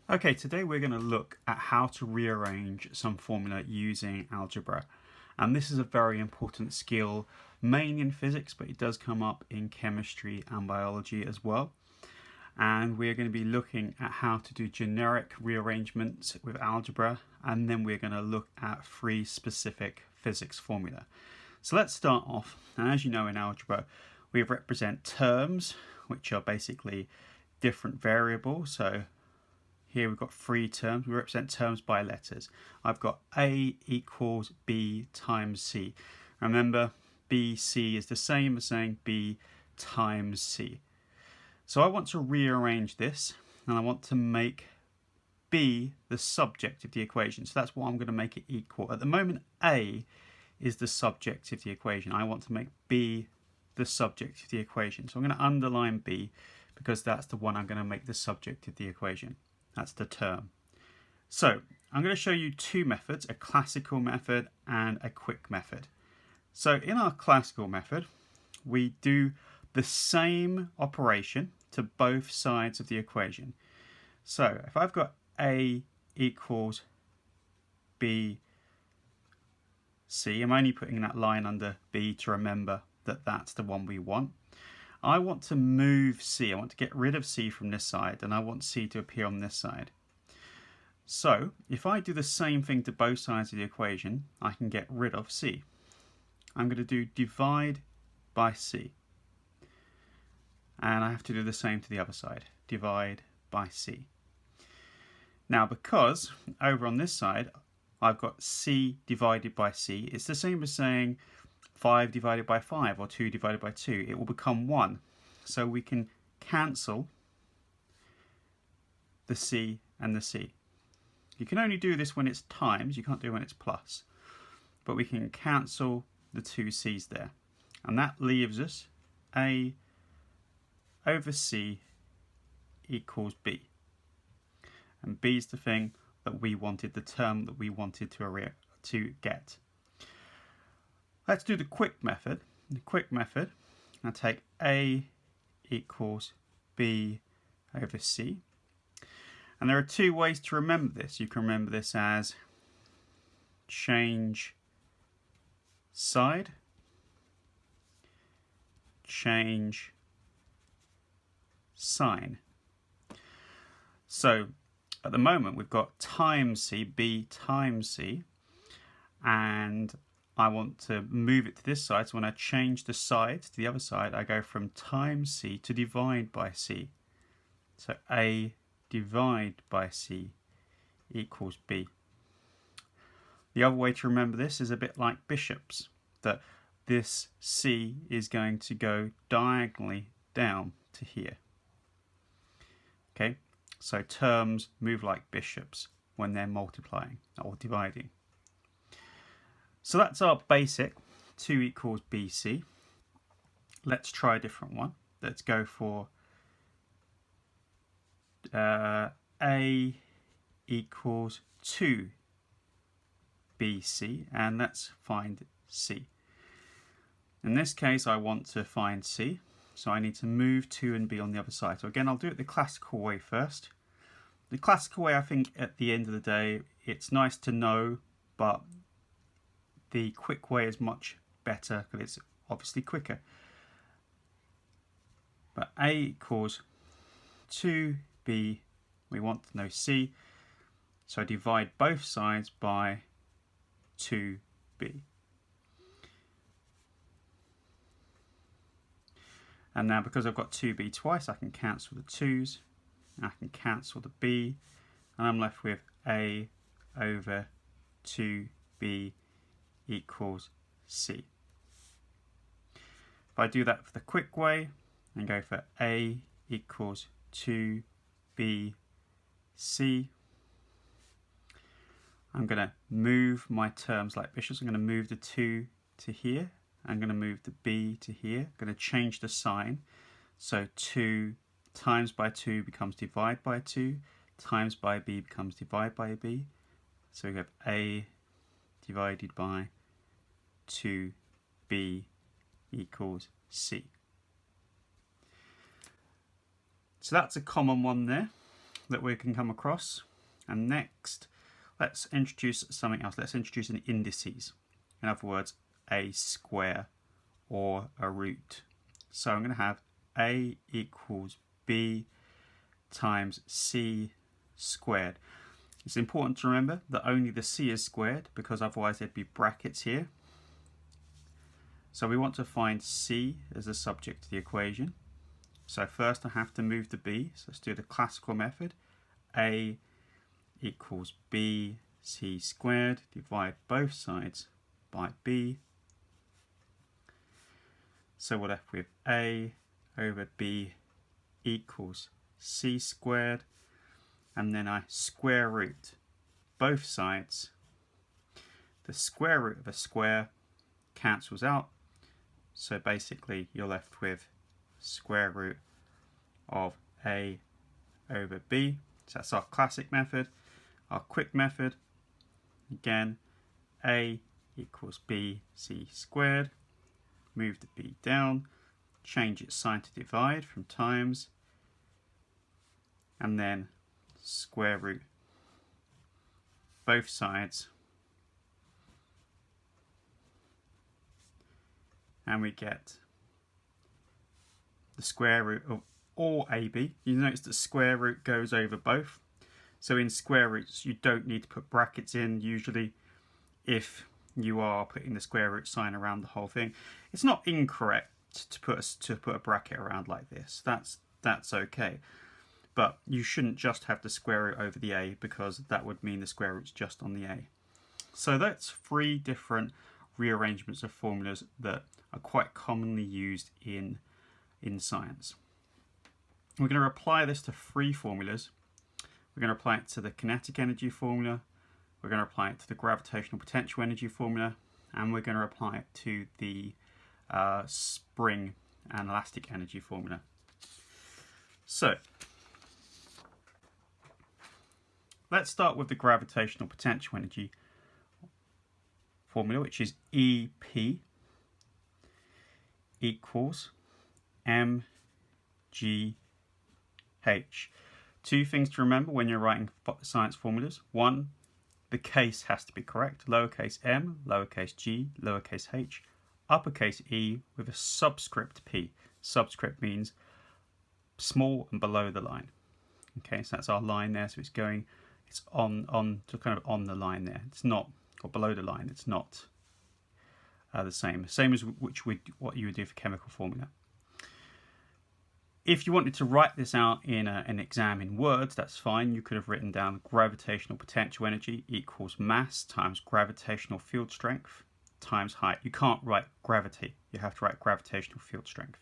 Okay, today we're going to look at how to rearrange some formula using algebra. And this is a very important skill, mainly in physics, but it does come up in chemistry and biology as well. And we're going to be looking at how to do generic rearrangements with algebra, and then we're going to look at 3 specific physics formula. So let's start off, and as you know in algebra, we represent terms, which are basically different variables. So here we've got 3 terms. We represent terms by letters. I've got A equals B times C. Remember, BC is the same as saying B times C. So I want to rearrange this, and I want to make B the subject of the equation. So that's what I'm going to make it equal. At the moment, A is the subject of the equation. I want to make B the subject of the equation. So I'm going to underline B because that's the one I'm going to make the subject of the equation. That's the term. So I'm going to show you 2 methods, a classical method and a quick method. So in our classical method, we do the same operation to both sides of the equation. So if I've got A equals B C, I'm only putting that line under B to remember that that's the one we want. I want to move C. I want to get rid of C from this side, and I want C to appear on this side. So if I do the same thing to both sides of the equation, I can get rid of C. I'm going to do divide by C. And I have to do the same to the other side, divide by C. Now because over on this side, I've got C divided by C, it's the same as saying 5 divided by 5 or 2 divided by 2. It will become 1. So we can cancel the C and the C. You can only do this when it's times, you can't do it when it's plus. But we can cancel the 2 C's there. And that leaves us A over C equals B. And B is the thing that we wanted, the term that we wanted to get. Let's do the quick method. The quick method, I take A equals B over C. And there are 2 ways to remember this. You can remember this as change side, change sign. So at the moment we've got times C, B times C, and I want to move it to this side, so when I change the side to the other side, I go from times C to divide by C. So A divide by C equals B. The other way to remember this is a bit like bishops, that this C is going to go diagonally down to here. Okay, so terms move like bishops when they're multiplying or dividing. So that's our basic 2 equals BC. Let's try a different one. Let's go for A equals 2 BC, and let's find C. In this case I want to find C, so I need to move 2 and B on the other side. So again, I'll do it the classical way first. The classical way, I think at the end of the day, it's nice to know, but the quick way is much better because it's obviously quicker. But A equals 2B, we want to know C, so I divide both sides by 2B. And now because I've got 2B twice, I can cancel the 2's, I can cancel the B, and I'm left with A over 2B equals C. If I do that for the quick way and go for A equals 2B C, I'm going to move my terms like bishops. I'm going to move the 2 to here. I'm going to move the B to here. I'm going to change the sign. So 2 times by 2 becomes divide by 2. Times by B becomes divide by B. So we have A divided by 2B equals C. So that's a common one there. that we can come across. And next, let's introduce something else. Let's introduce an indices. In other words, a square or a root. So I'm going to have a equals b times c squared. It's important to remember that only the c is squared, because otherwise there'd be brackets here. So we want to find c as the subject to the equation. So first I have to move the b. So let's do the classical method. A equals b c squared. Divide both sides by b. So we're left with a over b equals c squared. And then I square root both sides. The square root of a square cancels out. So basically you're left with square root of a over b. So that's our classic method. Our quick method, again, a equals b c squared. Move the b down, change its sign to divide from times, and then square root both sides, and we get the square root of all AB. You notice the square root goes over both. So in square roots, you don't need to put brackets in usually if you are putting the square root sign around the whole thing. It's not incorrect to put a bracket around like this. That's okay. But you shouldn't just have the square root over the a, because that would mean the square root's just on the a. So that's 3 different rearrangements of formulas that are quite commonly used in science. We're going to apply this to 3 formulas. We're going to apply it to the kinetic energy formula, we're going to apply it to the gravitational potential energy formula, and we're going to apply it to the spring and elastic energy formula. So let's start with the gravitational potential energy formula, which is EP equals mgh. 2 things to remember when you're writing science formulas. 1, the case has to be correct. Lowercase m, lowercase g, lowercase h, uppercase E with a subscript p. Subscript means small and below the line. Okay, so that's our line there. So it's on to kind of on the line there. It's not, or below the line. It's not the same as what you would do for chemical formula. If you wanted to write this out in an exam in words, that's fine. You could have written down gravitational potential energy equals mass times gravitational field strength times height. You can't write gravity. You have to write gravitational field strength.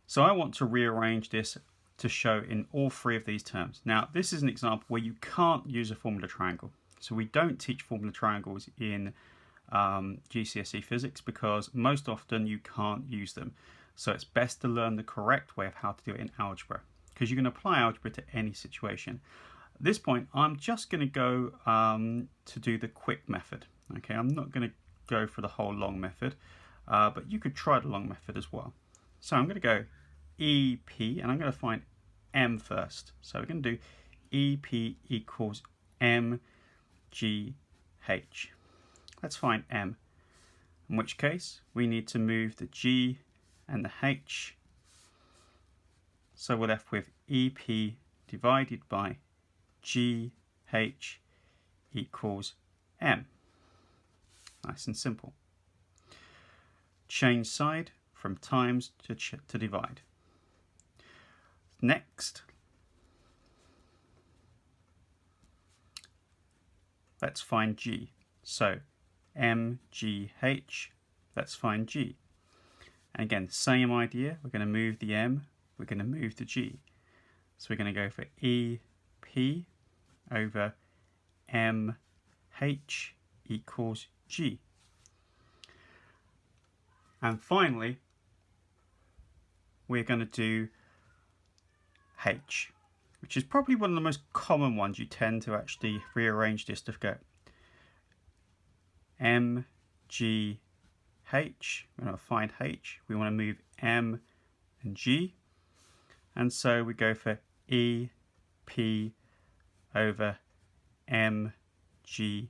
So I want to rearrange this to show in all 3 of these terms. Now, this is an example where you can't use a formula triangle. So we don't teach formula triangles in GCSE Physics because most often you can't use them. So it's best to learn the correct way of how to do it in algebra, because you can apply algebra to any situation. At this point, I'm just going to go to do the quick method. Okay, I'm not going to go for the whole long method, but you could try the long method as well. So I'm going to go EP, and I'm going to find M first. So we're going to do EP equals mgh. Let's find M, in which case we need to move the G and the H. So we're left with EP divided by GH equals M. Nice and simple. Change side from times to divide. Next, let's find G. So mgh, let's find G. And again, same idea. We're going to move the M, we're going to move the G. So we're going to go for EP over mh equals G. And finally, we're going to do H, which is probably one of the most common ones. You tend to actually rearrange this to go mgh. We're going to find H. We want to move M and G. And so we go for EP P over mg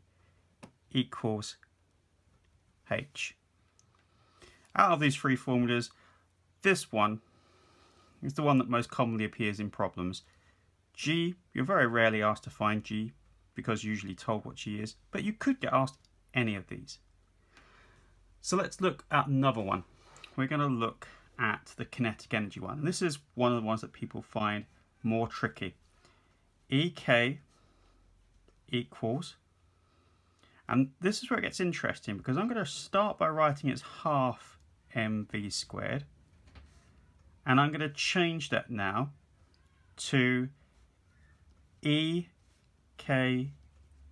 equals h. Out of these three formulas, this one is the one that most commonly appears in problems. G, you're very rarely asked to find G because you're usually told what G is, but you could get asked any of these. So let's look at another one. We're going to look at the kinetic energy one. And this is one of the ones that people find more tricky. EK equals, and this is where it gets interesting because I'm going to start by writing it as half mv squared, and I'm going to change that now to EK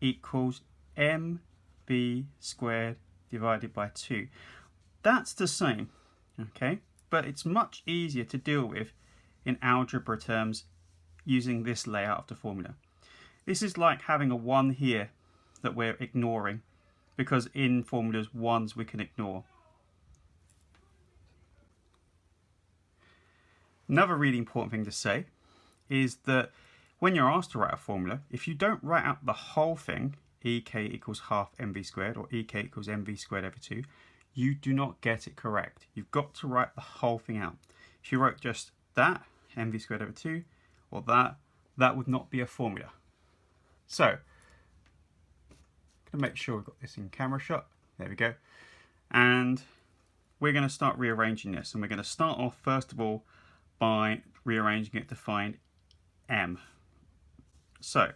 equals mv squared divided by 2. That's the same, okay? But it's much easier to deal with in algebra terms using this layout of the formula. This is like having a 1 here that we're ignoring, because in formulas 1s we can ignore. Another really important thing to say is that when you're asked to write a formula, if you don't write out the whole thing, EK equals half mv squared or EK equals mv squared over 2, you do not get it correct. You've got to write the whole thing out. If you wrote just that, mv squared over 2, or that would not be a formula. So, I'm going to make sure we've got this in camera shot. There we go. And we're going to start rearranging this. And we're going to start off, first of all, by rearranging it to find m. So,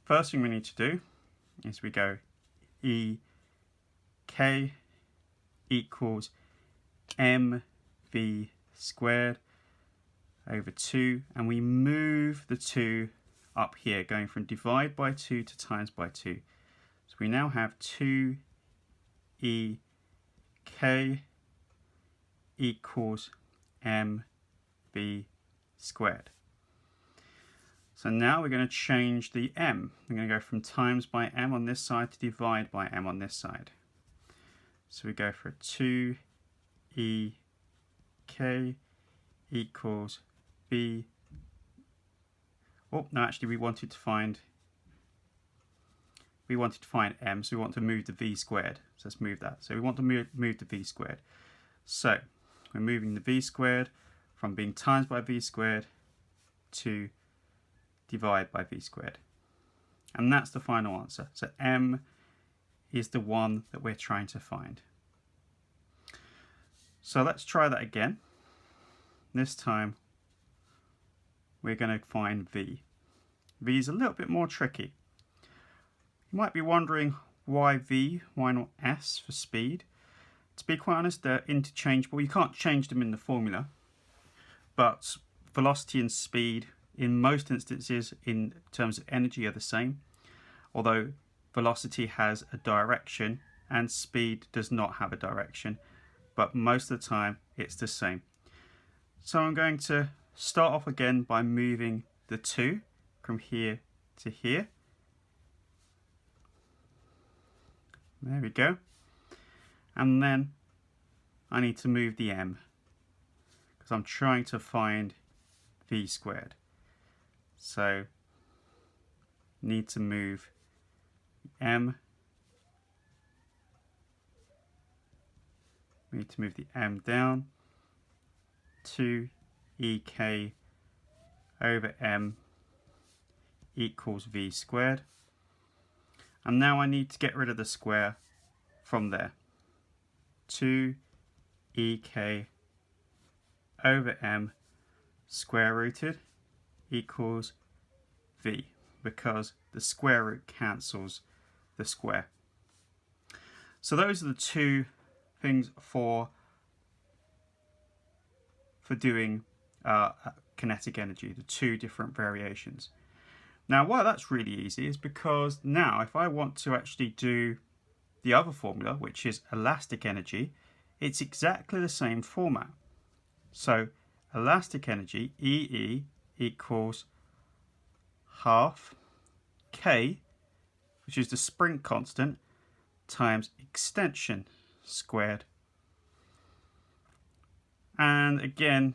first thing we need to do is we go EK equals mv squared over 2, and we move the 2 up here, going from divide by 2 to times by 2. So we now have 2EK equals mv squared. So now we're going to change the m. We're going to go from times by m on this side to divide by m on this side. So we go for 2EK equals v. Oh, no, actually we wanted to find m, so we want to move the v squared. So let's move that. So we want to move the v squared. So we're moving the v squared from being times by v squared to divide by v squared. And that's the final answer. So m is the one that we're trying to find. So let's try that again. This time we're going to find v. V is a little bit more tricky. You might be wondering why v, why not s for speed? To be quite honest, they're interchangeable. You can't change them in the formula, but velocity and speed in most instances in terms of energy are the same, although velocity has a direction and speed does not have a direction, but most of the time it's the same. So I'm going to start off again by moving the 2 from here to here. There we go. And then I need to move the m because I'm trying to find v squared. So need to move m. We need to move the m down. 2ek over m equals v squared. And now I need to get rid of the square from there. 2ek over m square rooted equals v, because the square root cancels the square. So those are the two things for doing kinetic energy, the two different variations. Now why that's really easy is because now if I want to actually do the other formula, which is elastic energy, it's exactly the same format. So elastic energy, EE, equals half K, which is the spring constant, times extension squared. And again,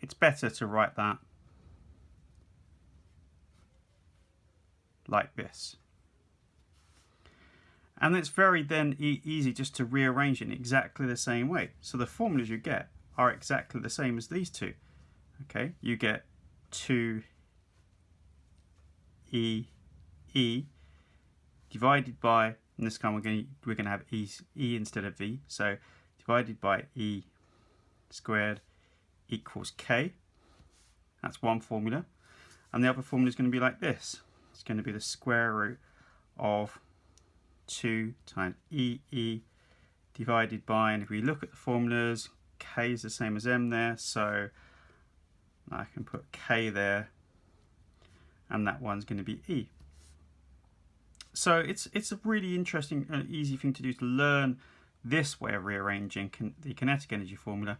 it's better to write that like this. And it's very then easy just to rearrange it in exactly the same way. So the formulas you get are exactly the same as these two. Okay, you get 2E divided by, and this time we're going to have E instead of V. So divided by E squared equals K. That's one formula. And the other formula is going to be like this. It's going to be the square root of 2 times E divided by, and if we look at the formulas, K is the same as M there, so I can put K there, and that one's going to be E. So it's a really interesting and easy thing to do, to learn this way of rearranging the kinetic energy formula,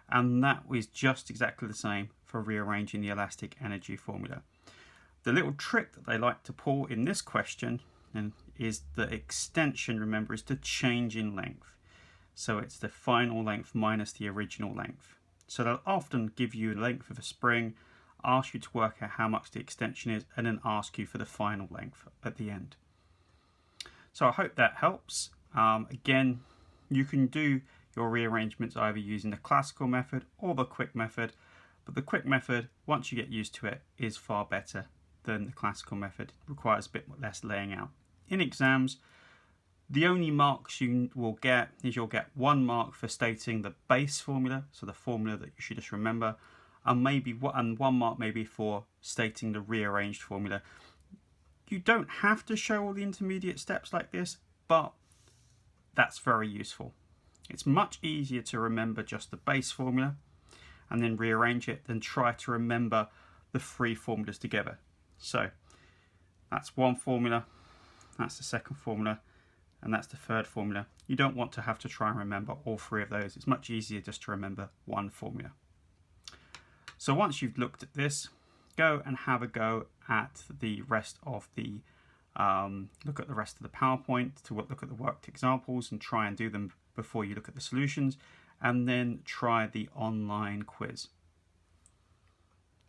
and that is just exactly the same for rearranging the elastic energy formula. The little trick that they like to pull in this question is the extension, remember, is the change in length. So it's the final length minus the original length. So they'll often give you the length of a spring, ask you to work out how much the extension is, and then ask you for the final length at the end. So I hope that helps. Again, you can do your rearrangements either using the classical method or the quick method, but the quick method, once you get used to it, is far better than the classical method. It requires a bit less laying out. In exams, the only marks you will get is you'll get 1 mark for stating the base formula, so the formula that you should just remember, and maybe 1 mark maybe for stating the rearranged formula. You don't have to show all the intermediate steps like this, but that's very useful. It's much easier to remember just the base formula and then rearrange it than try to remember the 3 formulas together. So that's one formula, that's the second formula, and that's the third formula. You don't want to have to try and remember all 3 of those. It's much easier just to remember one formula. So once you've looked at this, go and have a go at the rest of the look at the rest of the PowerPoint, to look at the worked examples and try and do them before you look at the solutions, and then try the online quiz.